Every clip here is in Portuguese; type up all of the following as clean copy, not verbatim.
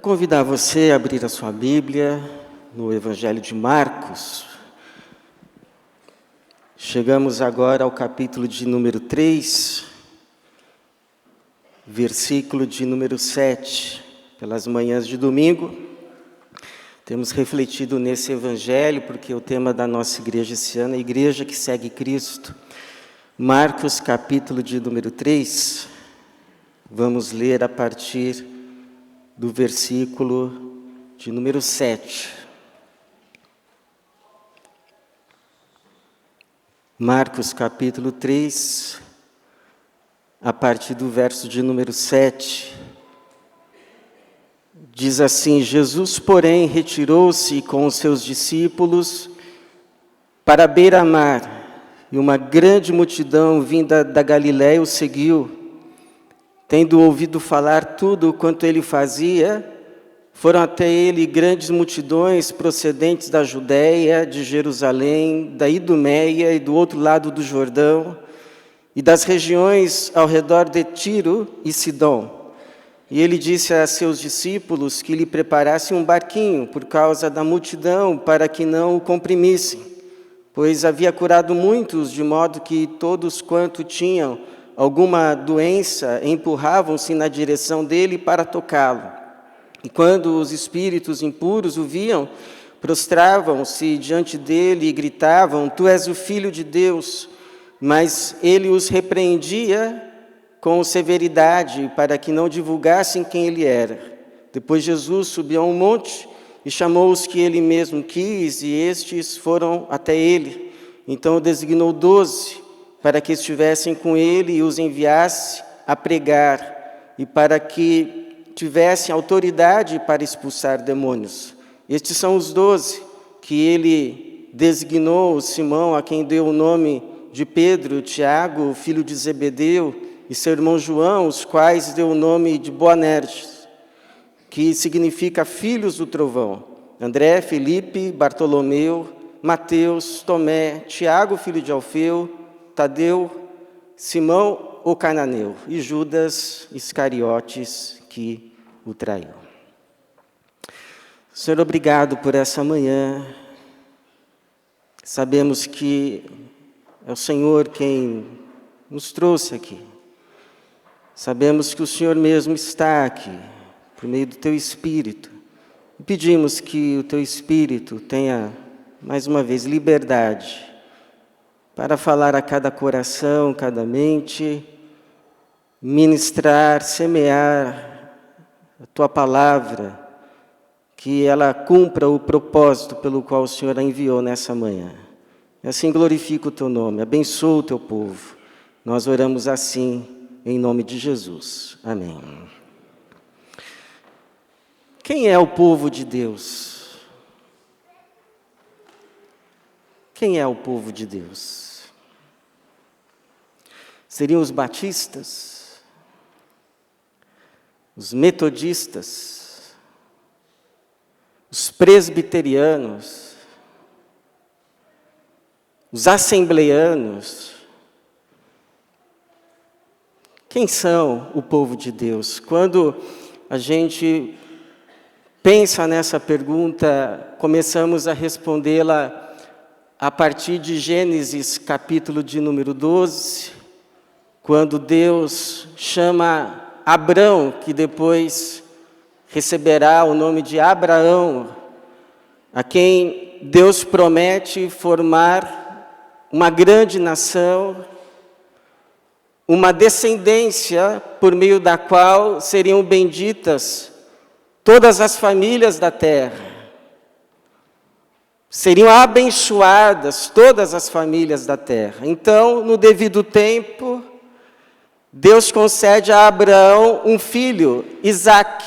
Quero convidar você a abrir a sua Bíblia no Evangelho de Marcos. Chegamos agora ao capítulo de número 3, versículo de número 7. Pelas manhãs de domingo, temos refletido nesse Evangelho, porque o tema da nossa igreja esse ano é a Igreja que segue Cristo. Marcos, capítulo de número 3, vamos ler a partir do versículo de número 7. Marcos, capítulo 3, a partir do verso de número 7. Diz assim: Jesus, porém, retirou-se com os seus discípulos para a beira-mar, e uma grande multidão vinda da Galiléia o seguiu. Tendo ouvido falar tudo quanto ele fazia, foram até ele grandes multidões procedentes da Judéia, de Jerusalém, da Idumeia e do outro lado do Jordão, e das regiões ao redor de Tiro e Sidom. E ele disse a seus discípulos que lhe preparassem um barquinho por causa da multidão, para que não o comprimissem, pois havia curado muitos, de modo que todos quanto tinham alguma doença empurravam-se na direção dele para tocá-lo. E quando os espíritos impuros o viam, prostravam-se diante dele e gritavam: Tu és o Filho de Deus. Mas ele os repreendia com severidade, para que não divulgassem quem ele era. Depois Jesus subiu a um monte e chamou os que ele mesmo quis, e estes foram até ele. Então designou 12, para que estivessem com ele e os enviasse a pregar, e para que tivessem autoridade para expulsar demônios. Estes são os 12 que ele designou: Simão, a quem deu o nome de Pedro, Tiago, filho de Zebedeu, e seu irmão João, os quais deu o nome de Boanerges, que significa filhos do trovão, André, Felipe, Bartolomeu, Mateus, Tomé, Tiago, filho de Alfeu, Tadeu, Simão, o cananeu, e Judas Iscariotes, que o traiu. Senhor, obrigado por essa manhã. Sabemos que é o Senhor quem nos trouxe aqui. Sabemos que o Senhor mesmo está aqui, por meio do Teu Espírito. E pedimos que o Teu Espírito tenha, mais uma vez, liberdade para falar a cada coração, cada mente, ministrar, semear a Tua palavra, que ela cumpra o propósito pelo qual o Senhor a enviou nessa manhã. E assim glorifica o Teu nome, abençoa o Teu povo. Nós oramos assim, em nome de Jesus. Amém. Quem é o povo de Deus? Quem é o povo de Deus? Seriam os batistas, os metodistas, os presbiterianos, os assembleanos. Quem são o povo de Deus? Quando a gente pensa nessa pergunta, começamos a respondê-la a partir de Gênesis, capítulo de número 12, quando Deus chama Abrão, que depois receberá o nome de Abraão, a quem Deus promete formar uma grande nação, uma descendência por meio da qual seriam benditas todas as famílias da terra. Seriam abençoadas todas as famílias da terra. Então, no devido tempo, Deus concede a Abraão um filho, Isaque.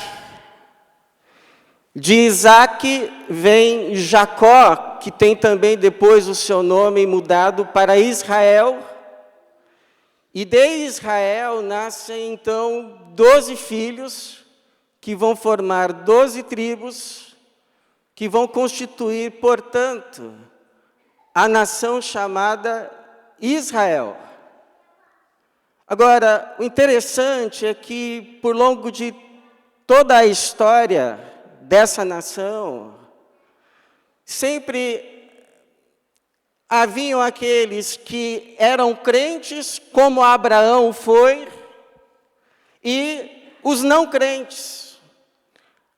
De Isaque vem Jacó, que tem também depois o seu nome mudado para Israel. E de Israel nascem então 12 filhos, que vão formar 12 tribos, que vão constituir, portanto, a nação chamada Israel. Agora, o interessante é que, por longo de toda a história dessa nação, sempre haviam aqueles que eram crentes, como Abraão foi, e os não crentes,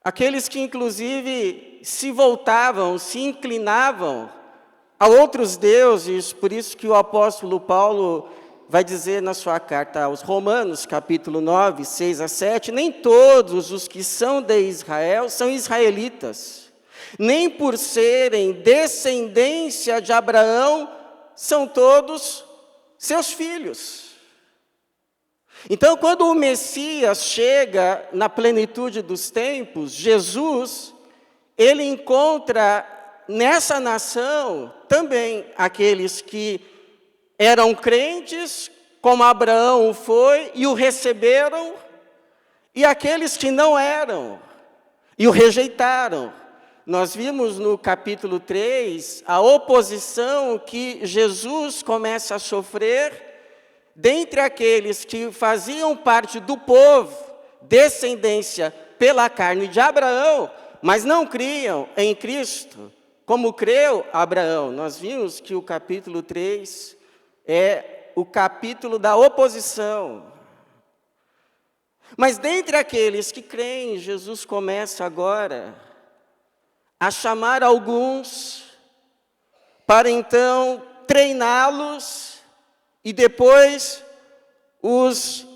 aqueles que inclusive se voltavam, se inclinavam a outros deuses. Por isso que o apóstolo Paulo vai dizer na sua carta aos Romanos, capítulo 9, 6 a 7, nem todos os que são de Israel são israelitas, nem por serem descendência de Abraão, são todos seus filhos. Então, quando o Messias chega na plenitude dos tempos, Jesus, ele encontra nessa nação também aqueles que eram crentes, como Abraão foi, e o receberam, e aqueles que não eram, e o rejeitaram. Nós vimos no capítulo 3 a oposição que Jesus começa a sofrer dentre aqueles que faziam parte do povo, descendência pela carne de Abraão, mas não criam em Cristo, como creu Abraão. Nós vimos que o capítulo 3 é o capítulo da oposição. Mas dentre aqueles que creem, Jesus começa agora a chamar alguns para então treiná-los e depois os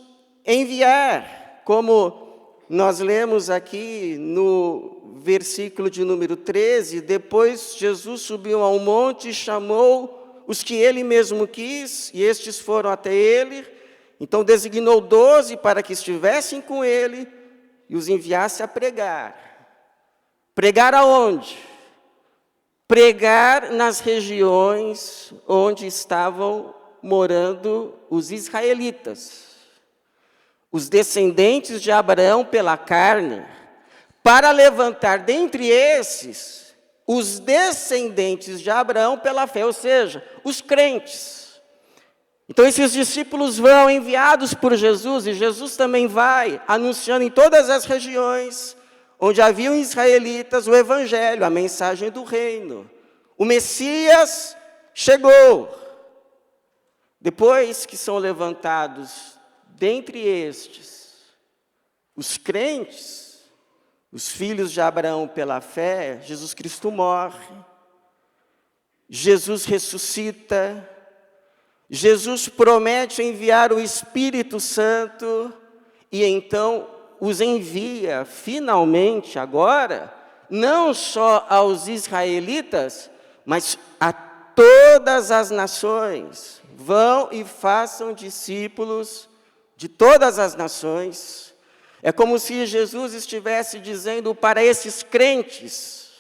enviar, como nós lemos aqui no versículo de número 13, depois Jesus subiu ao monte e chamou os que ele mesmo quis, e estes foram até ele. Então designou 12 para que estivessem com ele e os enviasse a pregar. Pregar aonde? Pregar nas regiões onde estavam morando os israelitas, os descendentes de Abraão pela carne, para levantar dentre esses os descendentes de Abraão pela fé, ou seja, os crentes. Então esses discípulos vão enviados por Jesus, e Jesus também vai anunciando em todas as regiões onde haviam israelitas o evangelho, a mensagem do reino. O Messias chegou. Depois que são levantados dentre estes os crentes, os filhos de Abraão pela fé, Jesus Cristo morre, Jesus ressuscita, Jesus promete enviar o Espírito Santo, e então os envia finalmente agora, não só aos israelitas, mas a todas as nações. Vão e façam discípulos de todas as nações. É como se Jesus estivesse dizendo para esses crentes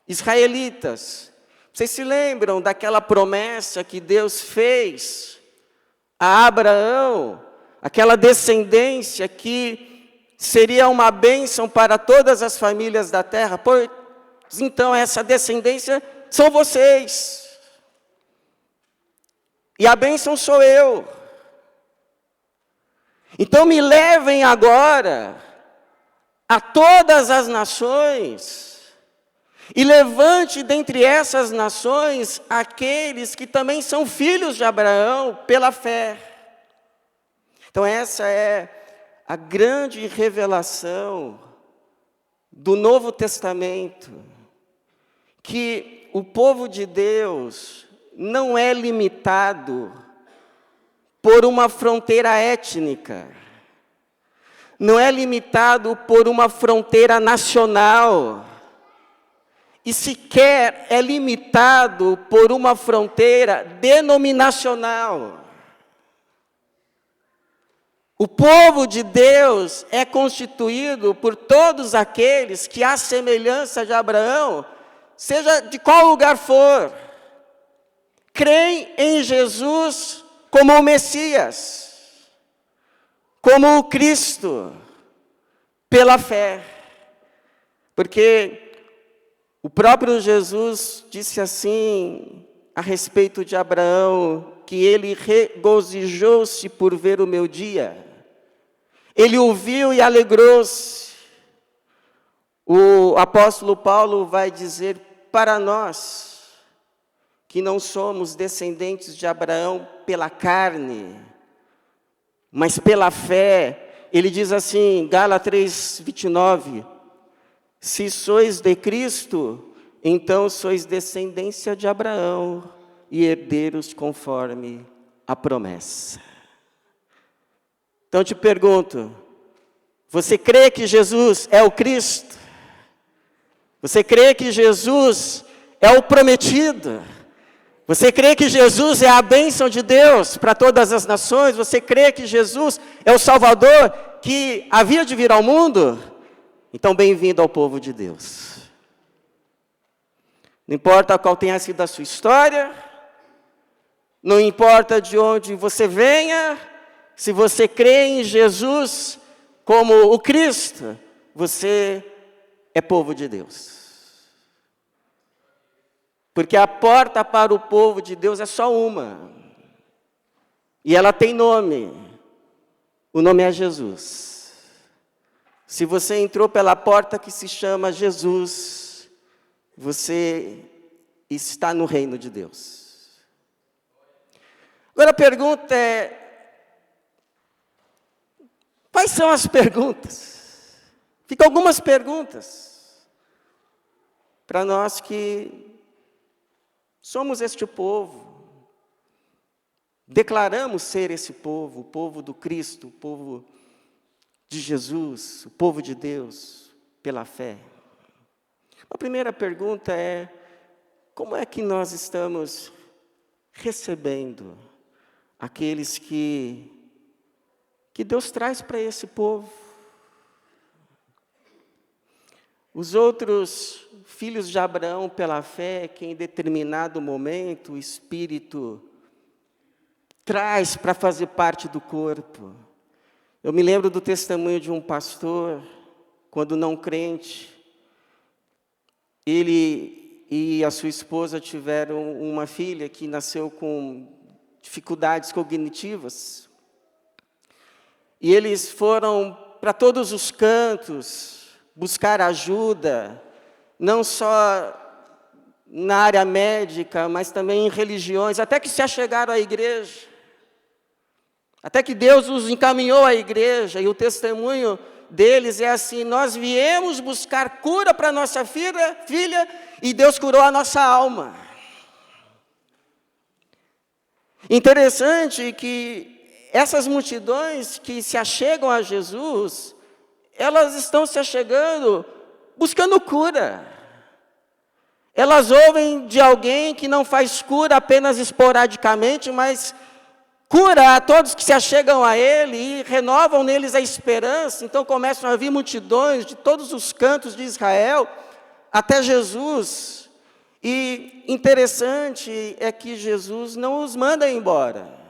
israelitas: vocês se lembram daquela promessa que Deus fez a Abraão, aquela descendência que seria uma bênção para todas as famílias da terra? Pois então essa descendência são vocês, e a bênção sou eu. Então me levem agora a todas as nações, e levante dentre essas nações aqueles que também são filhos de Abraão pela fé. Então essa é a grande revelação do Novo Testamento, que o povo de Deus não é limitado por uma fronteira étnica, não é limitado por uma fronteira nacional, e sequer é limitado por uma fronteira denominacional. O povo de Deus é constituído por todos aqueles que, à semelhança de Abraão, seja de qual lugar for, creem em Jesus como o Messias, como o Cristo, pela fé. Porque o próprio Jesus disse assim a respeito de Abraão, que ele regozijou-se por ver o meu dia. Ele o viu e alegrou-se. O apóstolo Paulo vai dizer para nós, que não somos descendentes de Abraão pela carne, mas pela fé. Ele diz assim, Gálatas 3:29, se sois de Cristo, então sois descendência de Abraão e herdeiros conforme a promessa. Então te pergunto, você crê que Jesus é o Cristo? Você crê que Jesus é o prometido? Você crê que Jesus é a bênção de Deus para todas as nações? Você crê que Jesus é o Salvador que havia de vir ao mundo? Então, bem-vindo ao povo de Deus. Não importa qual tenha sido a sua história, não importa de onde você venha, se você crê em Jesus como o Cristo, você é povo de Deus. Porque a porta para o povo de Deus é só uma. E ela tem nome. O nome é Jesus. Se você entrou pela porta que se chama Jesus, você está no reino de Deus. Agora a pergunta é, quais são as perguntas? Ficam algumas perguntas para nós que somos este povo, declaramos ser esse povo, o povo do Cristo, o povo de Jesus, o povo de Deus, pela fé. A primeira pergunta é, como é que nós estamos recebendo aqueles que Deus traz para esse povo? Os outros filhos de Abraão, pela fé, que em determinado momento o Espírito traz para fazer parte do corpo. Eu me lembro do testemunho de um pastor, quando não crente, ele e a sua esposa tiveram uma filha que nasceu com dificuldades cognitivas. E eles foram para todos os cantos buscar ajuda, não só na área médica, mas também em religiões, até que se achegaram à igreja. Até que Deus os encaminhou à igreja, e o testemunho deles é assim, nós viemos buscar cura para nossa filha, e Deus curou a nossa alma. Interessante que essas multidões que se achegam a Jesus, elas estão se achegando buscando cura. Elas ouvem de alguém que não faz cura apenas esporadicamente, mas cura a todos que se achegam a Ele e renovam neles a esperança. Então começam a vir multidões de todos os cantos de Israel até Jesus. E interessante é que Jesus não os manda embora.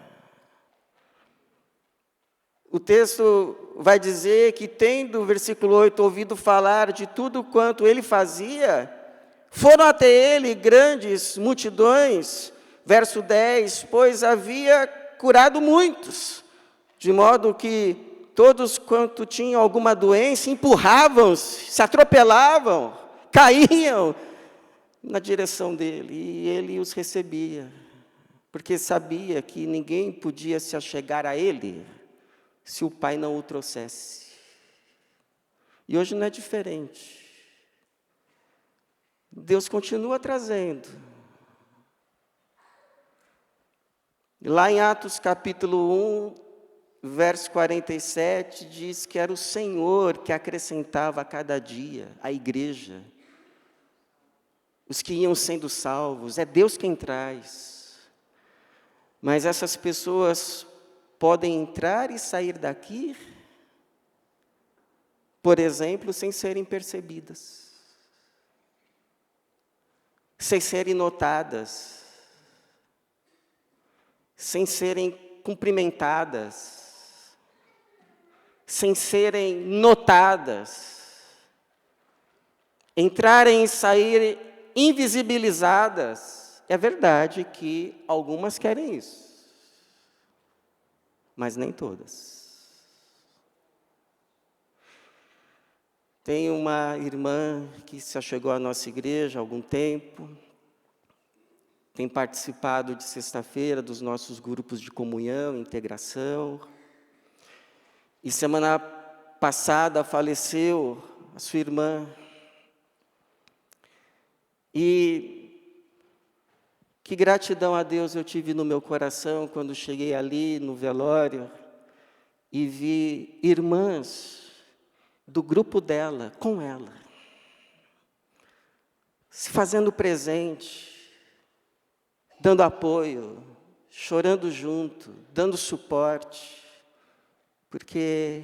O texto vai dizer que, tendo, versículo 8, ouvido falar de tudo quanto ele fazia, foram até ele grandes multidões, verso 10, pois havia curado muitos, de modo que todos quanto tinham alguma doença, empurravam-se, se atropelavam, caíam na direção dele, e ele os recebia, porque sabia que ninguém podia se achegar a ele, se o Pai não o trouxesse. E hoje não é diferente. Deus continua trazendo. Lá em Atos capítulo 1, verso 47, diz que era o Senhor que acrescentava a cada dia a igreja, os que iam sendo salvos, é Deus quem traz. Mas essas pessoas podem entrar e sair daqui, por exemplo, sem serem percebidas, sem serem notadas, sem serem cumprimentadas, sem serem notadas, entrarem e saírem invisibilizadas. É verdade que algumas querem isso, mas nem todas. Tem uma irmã que se achegou à nossa igreja há algum tempo, tem participado de sexta-feira dos nossos grupos de comunhão, integração. E semana passada faleceu a sua irmã. E que gratidão a Deus eu tive no meu coração quando cheguei ali no velório e vi irmãs do grupo dela, com ela, se fazendo presente, dando apoio, chorando junto, dando suporte, porque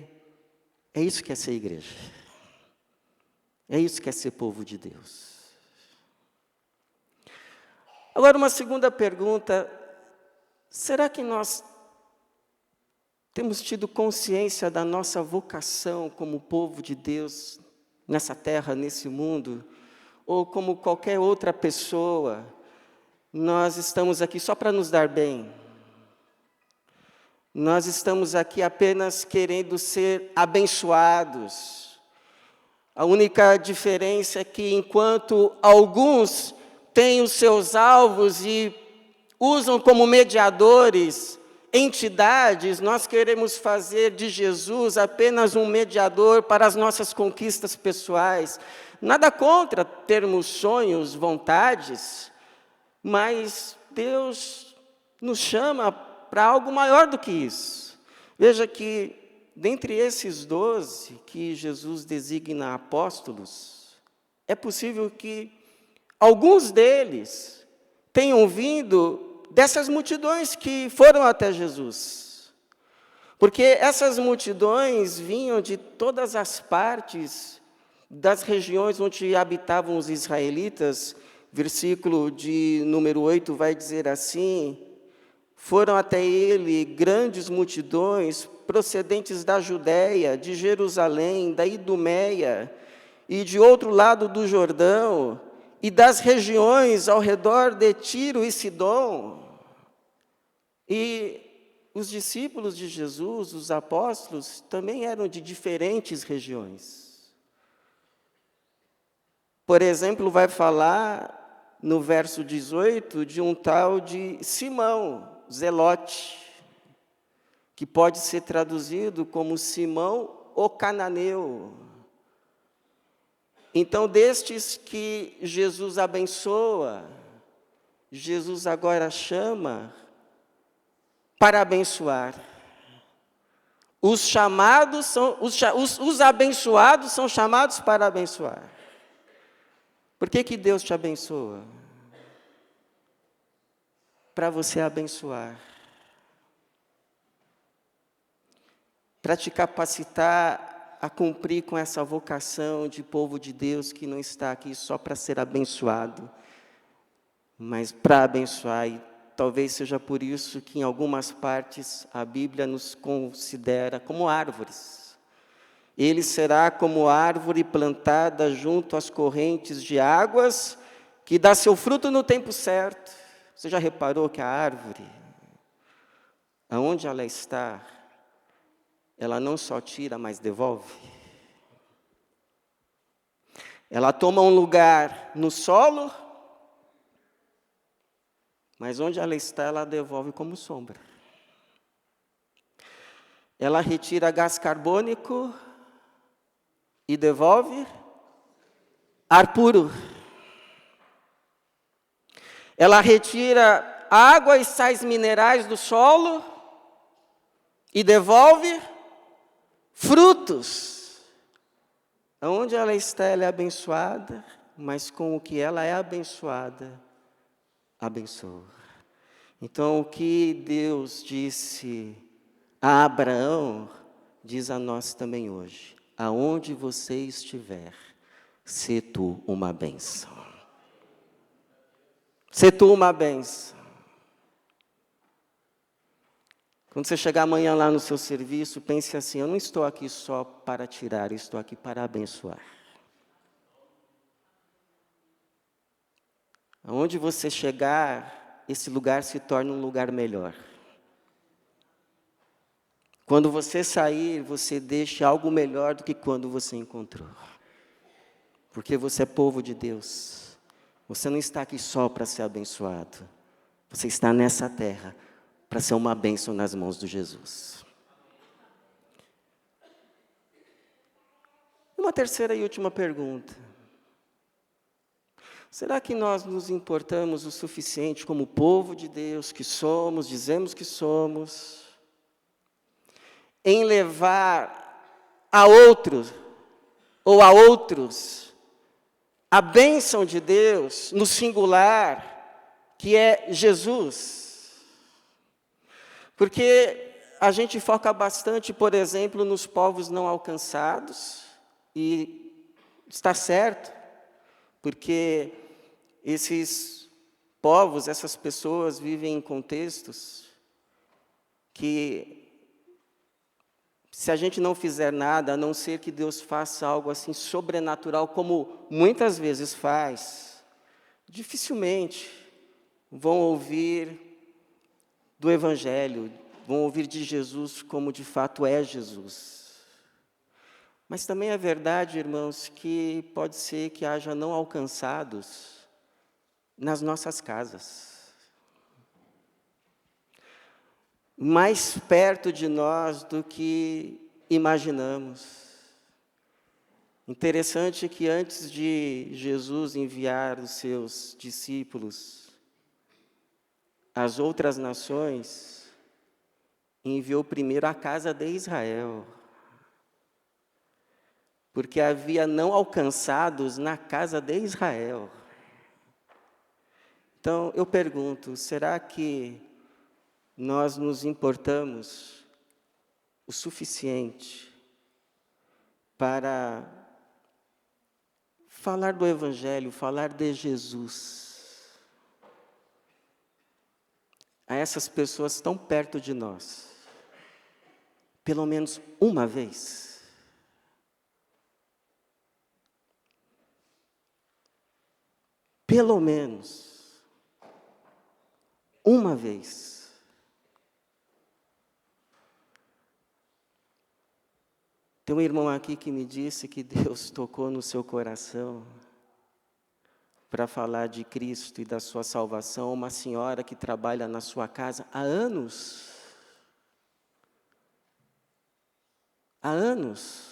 é isso que é ser igreja, é isso que é ser povo de Deus. Agora, uma segunda pergunta: será que nós temos tido consciência da nossa vocação como povo de Deus nessa terra, nesse mundo? Ou como qualquer outra pessoa, nós estamos aqui só para nos dar bem? Nós estamos aqui apenas querendo ser abençoados. A única diferença é que enquanto alguns têm os seus alvos e usam como mediadores entidades, nós queremos fazer de Jesus apenas um mediador para as nossas conquistas pessoais. Nada contra termos sonhos, vontades, mas Deus nos chama para algo maior do que isso. Veja que, dentre esses 12 que Jesus designa apóstolos, é possível que alguns deles tenham vindo dessas multidões que foram até Jesus. Porque essas multidões vinham de todas as partes das regiões onde habitavam os israelitas. Versículo de número 8 vai dizer assim: foram até ele grandes multidões procedentes da Judéia, de Jerusalém, da Idumeia e de outro lado do Jordão, e das regiões ao redor de Tiro e Sidom. E os discípulos de Jesus, os apóstolos, também eram de diferentes regiões. Por exemplo, vai falar no verso 18 de um tal de Simão, Zelote, que pode ser traduzido como Simão o Cananeu. Então, destes que Jesus abençoa, Jesus agora chama para abençoar. Os chamados são, os abençoados são chamados para abençoar. Por que Deus te abençoa? Para você abençoar. Para te capacitar a cumprir com essa vocação de povo de Deus que não está aqui só para ser abençoado, mas para abençoar. E talvez seja por isso que em algumas partes a Bíblia nos considera como árvores. Ele será como árvore plantada junto às correntes de águas, que dá seu fruto no tempo certo. Você já reparou que a árvore, aonde ela está, ela não só tira, mas devolve? Ela toma um lugar no solo, mas onde ela está, ela devolve como sombra. Ela retira gás carbônico e devolve ar puro. Ela retira água e sais minerais do solo e devolve frutos. Onde ela está, ela é abençoada, mas com o que ela é abençoada, abençoa. Então, o que Deus disse a Abraão, diz a nós também hoje: aonde você estiver, sê tu uma bênção. Sê tu uma bênção. Quando você chegar amanhã lá no seu serviço, pense assim: eu não estou aqui só para tirar, eu estou aqui para abençoar. Aonde você chegar, esse lugar se torna um lugar melhor. Quando você sair, você deixa algo melhor do que quando você encontrou. Porque você é povo de Deus. Você não está aqui só para ser abençoado. Você está nessa terra para ser uma bênção nas mãos de Jesus. Uma terceira e última pergunta. Será que nós nos importamos o suficiente como povo de Deus que somos, dizemos que somos, em levar a outros ou a outros a bênção de Deus no singular, que é Jesus? Porque a gente foca bastante, por exemplo, nos povos não alcançados, e está certo, porque esses povos, essas pessoas vivem em contextos que, se a gente não fizer nada, a não ser que Deus faça algo assim sobrenatural, como muitas vezes faz, dificilmente vão ouvir do Evangelho, vão ouvir de Jesus como de fato é Jesus. Mas também é verdade, irmãos, que pode ser que haja não alcançados nas nossas casas, mais perto de nós do que imaginamos. Interessante que antes de Jesus enviar os seus discípulos às outras nações, enviou primeiro a casa de Israel, porque havia não alcançados na casa de Israel. Então, eu pergunto, será que nós nos importamos o suficiente para falar do Evangelho, falar de Jesus a essas pessoas tão perto de nós, pelo menos uma vez? Pelo menos uma vez. Tem um irmão aqui que me disse que Deus tocou no seu coração para falar de Cristo e da sua salvação, uma senhora que trabalha na sua casa há anos. Há anos.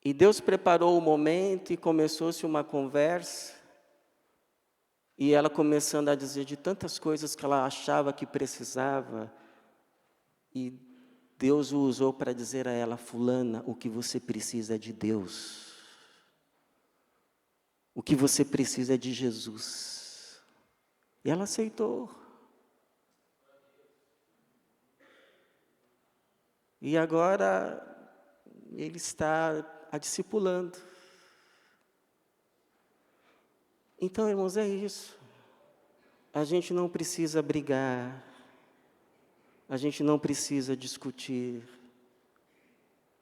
E Deus preparou o momento e começou-se uma conversa, e ela começando a dizer de tantas coisas que ela achava que precisava, e Deus o usou para dizer a ela: fulana, o que você precisa é de Deus. O que você precisa é de Jesus. E ela aceitou. E agora ele está a discipulando. Então, irmãos, é isso. A gente não precisa brigar, a gente não precisa discutir,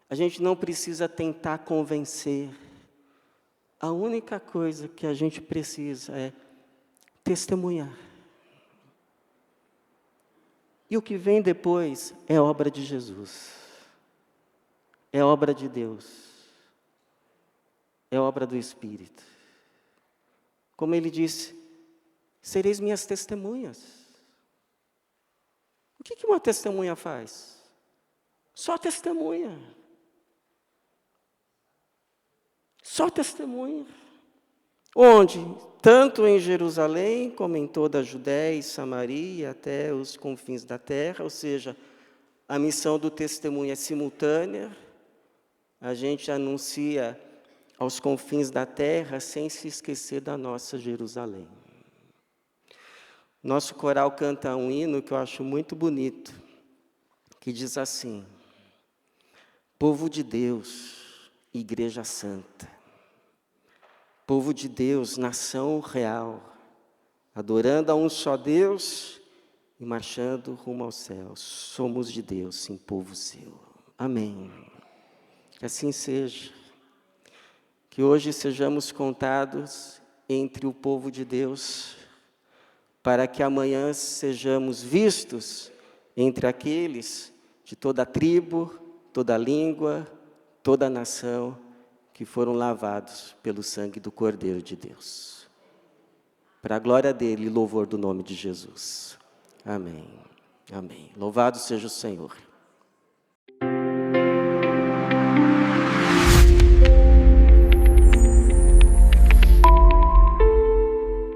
a gente não precisa tentar convencer. A única coisa que a gente precisa é testemunhar. E o que vem depois é obra de Jesus, é obra de Deus. É obra do Espírito. Como ele disse, sereis minhas testemunhas. O que uma testemunha faz? Só testemunha. Só testemunha. Onde? Tanto em Jerusalém, como em toda a Judéia e Samaria, até os confins da terra, ou seja, a missão do testemunho é simultânea. A gente anuncia aos confins da terra, sem se esquecer da nossa Jerusalém. Nosso coral canta um hino que eu acho muito bonito, que diz assim: povo de Deus, igreja santa, povo de Deus, nação real, adorando a um só Deus e marchando rumo aos céus. Somos de Deus, sim, povo seu. Amém. Que assim seja. Que hoje sejamos contados entre o povo de Deus, para que amanhã sejamos vistos entre aqueles de toda a tribo, toda língua, toda nação, que foram lavados pelo sangue do Cordeiro de Deus. Para a glória dele e louvor do nome de Jesus. Amém. Amém. Louvado seja o Senhor.